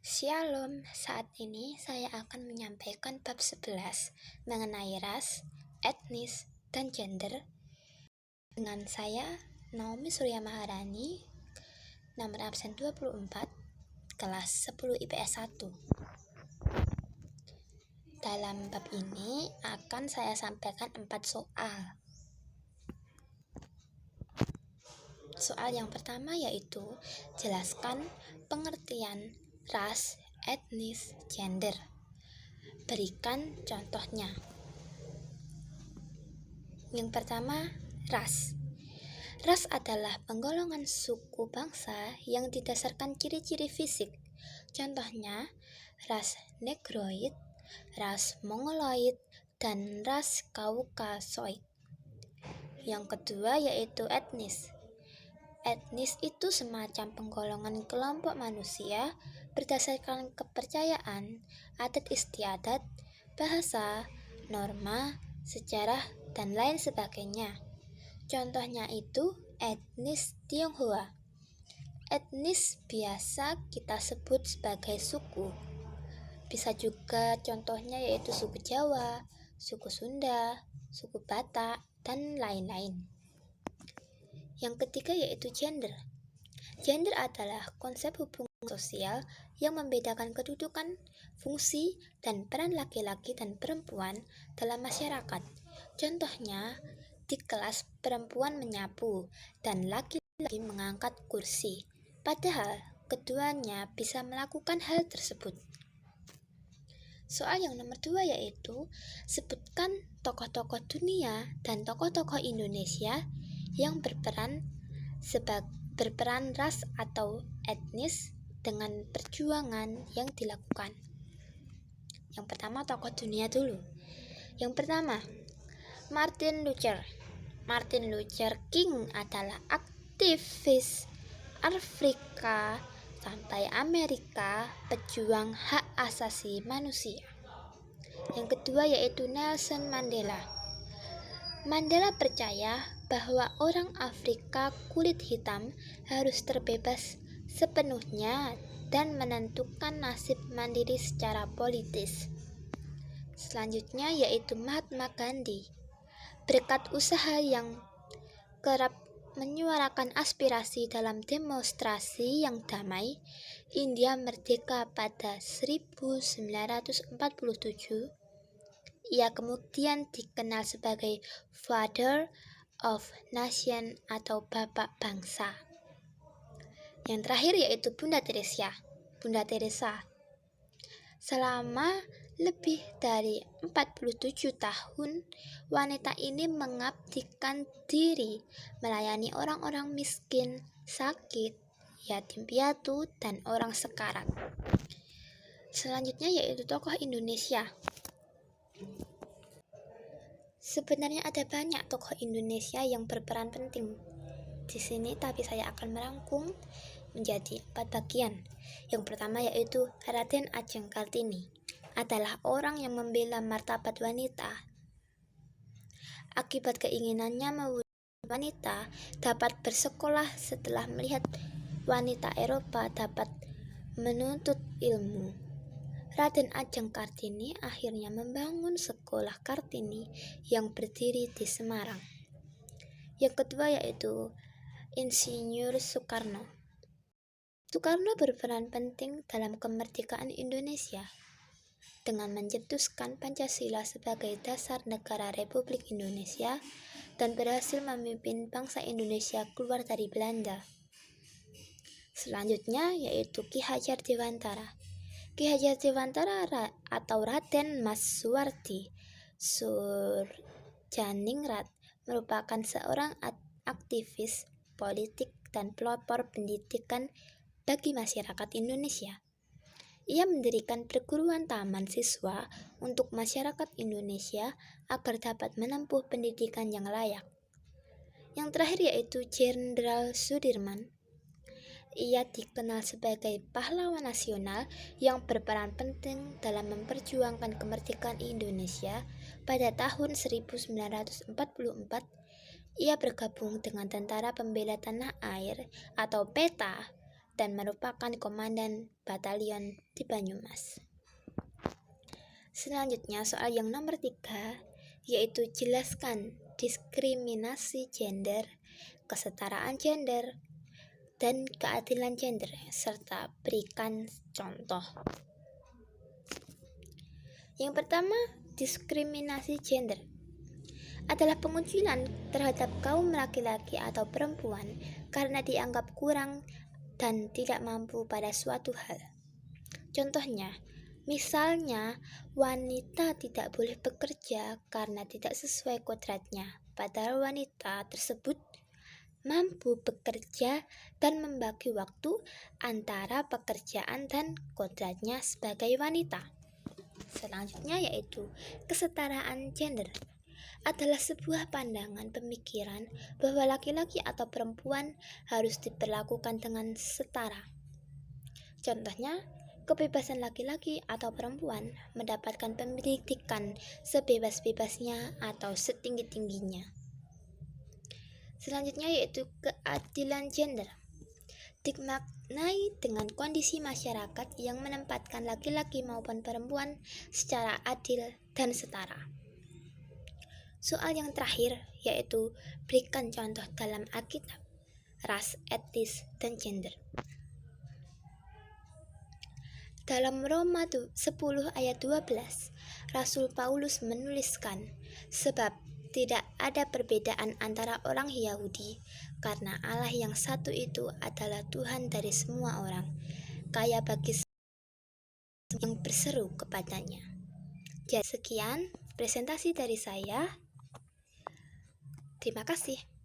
Shalom, saat ini saya akan menyampaikan bab 11 mengenai ras, etnis, dan gender dengan saya, Naomi Surya Maharani, nomor absen 24, kelas 10 IPS 1. Dalam bab ini akan saya sampaikan 4 soal. Soal yang pertama yaitu jelaskan pengertian ras, etnis, gender. Berikan contohnya. Yang pertama, ras. Ras adalah penggolongan suku bangsa yang didasarkan ciri-ciri fisik. Contohnya, ras Negroid, ras Mongoloid, dan ras Kaukasoid. Yang kedua yaitu etnis. Etnis itu semacam penggolongan kelompok manusia berdasarkan kepercayaan, adat istiadat, bahasa, norma, sejarah, dan lain sebagainya. Contohnya itu etnis Tionghoa. Etnis biasa kita sebut sebagai suku. Bisa juga contohnya yaitu suku Jawa, suku Sunda, suku Batak, dan lain-lain. Yang ketiga yaitu gender. Gender adalah konsep hubungan sosial yang membedakan kedudukan, fungsi, dan peran laki-laki dan perempuan dalam masyarakat. Contohnya, di kelas perempuan menyapu dan laki-laki mengangkat kursi. Padahal keduanya bisa melakukan hal tersebut. Soal yang nomor 2 yaitu sebutkan tokoh-tokoh dunia dan tokoh-tokoh Indonesia yang berperan ras atau etnis dengan perjuangan yang dilakukan. Yang pertama tokoh dunia dulu. Yang pertama, Martin Luther King adalah aktivis Afrika sampai Amerika, pejuang hak asasi manusia. Yang kedua yaitu Nelson Mandela. Mandela percaya bahwa orang Afrika kulit hitam harus terbebas sepenuhnya dan menentukan nasib mandiri secara politis. Selanjutnya yaitu Mahatma Gandhi. Berkat usaha yang kerap menyuarakan aspirasi dalam demonstrasi yang damai, India merdeka pada 1947. Ia kemudian dikenal sebagai Father of Nation atau Bapak Bangsa. Yang terakhir yaitu Bunda Teresa. Selama lebih dari 47 tahun, wanita ini mengabdikan diri melayani orang-orang miskin, sakit, yatim piatu, dan orang sekarat. Selanjutnya yaitu tokoh Indonesia. Sebenarnya ada banyak tokoh Indonesia yang berperan penting di sini, tapi saya akan merangkum menjadi 4 bagian. Yang pertama yaitu Raden Adjeng Kartini adalah orang yang membela martabat wanita. Akibat keinginannya mewujudkan wanita dapat bersekolah setelah melihat wanita Eropa dapat menuntut ilmu. Raden Adjeng Kartini akhirnya membangun sekolah Kartini yang berdiri di Semarang. Yang kedua yaitu Insinyur Soekarno. Soekarno berperan penting dalam kemerdekaan Indonesia dengan mencetuskan Pancasila sebagai dasar negara Republik Indonesia dan berhasil memimpin bangsa Indonesia keluar dari Belanda. Selanjutnya yaitu Ki Hajar Dewantara. Ki Hajar Dewantara atau Raden Mas Suwardi Surjaningrat merupakan seorang aktivis politik dan pelopor pendidikan bagi masyarakat Indonesia. Ia mendirikan perguruan taman siswa untuk masyarakat Indonesia agar dapat menempuh pendidikan yang layak. Yang terakhir yaitu Jenderal Sudirman. Ia dikenal sebagai pahlawan nasional yang berperan penting dalam memperjuangkan kemerdekaan Indonesia. Pada tahun 1944, ia bergabung dengan Tentara Pembela Tanah Air atau PETA dan merupakan komandan batalion di Banyumas. Selanjutnya soal yang nomor 3, yaitu jelaskan diskriminasi gender, kesetaraan gender, dan keadilan gender, serta berikan contoh. Yang pertama, diskriminasi gender adalah pengucilan terhadap kaum laki-laki atau perempuan karena dianggap kurang dan tidak mampu pada suatu hal. Contohnya, misalnya wanita tidak boleh bekerja karena tidak sesuai kodratnya, padahal wanita tersebut mampu bekerja dan membagi waktu antara pekerjaan dan kodratnya sebagai wanita. Selanjutnya yaitu kesetaraan gender adalah sebuah pandangan pemikiran bahwa laki-laki atau perempuan harus diperlakukan dengan setara. Contohnya, kebebasan laki-laki atau perempuan mendapatkan pendidikan sebebas-bebasnya atau setinggi-tingginya. Selanjutnya yaitu keadilan gender. Dimaknai dengan kondisi masyarakat yang menempatkan laki-laki maupun perempuan secara adil dan setara. Soal yang terakhir yaitu berikan contoh dalam Alkitab, ras, etnis, dan gender. Dalam Roma 10 ayat 12, Rasul Paulus menuliskan, sebab tidak ada perbedaan antara orang Yahudi, karena Allah yang satu itu adalah Tuhan dari semua orang, kaya bagi yang berseru kepadanya. Jadi sekian presentasi dari saya. Terima kasih.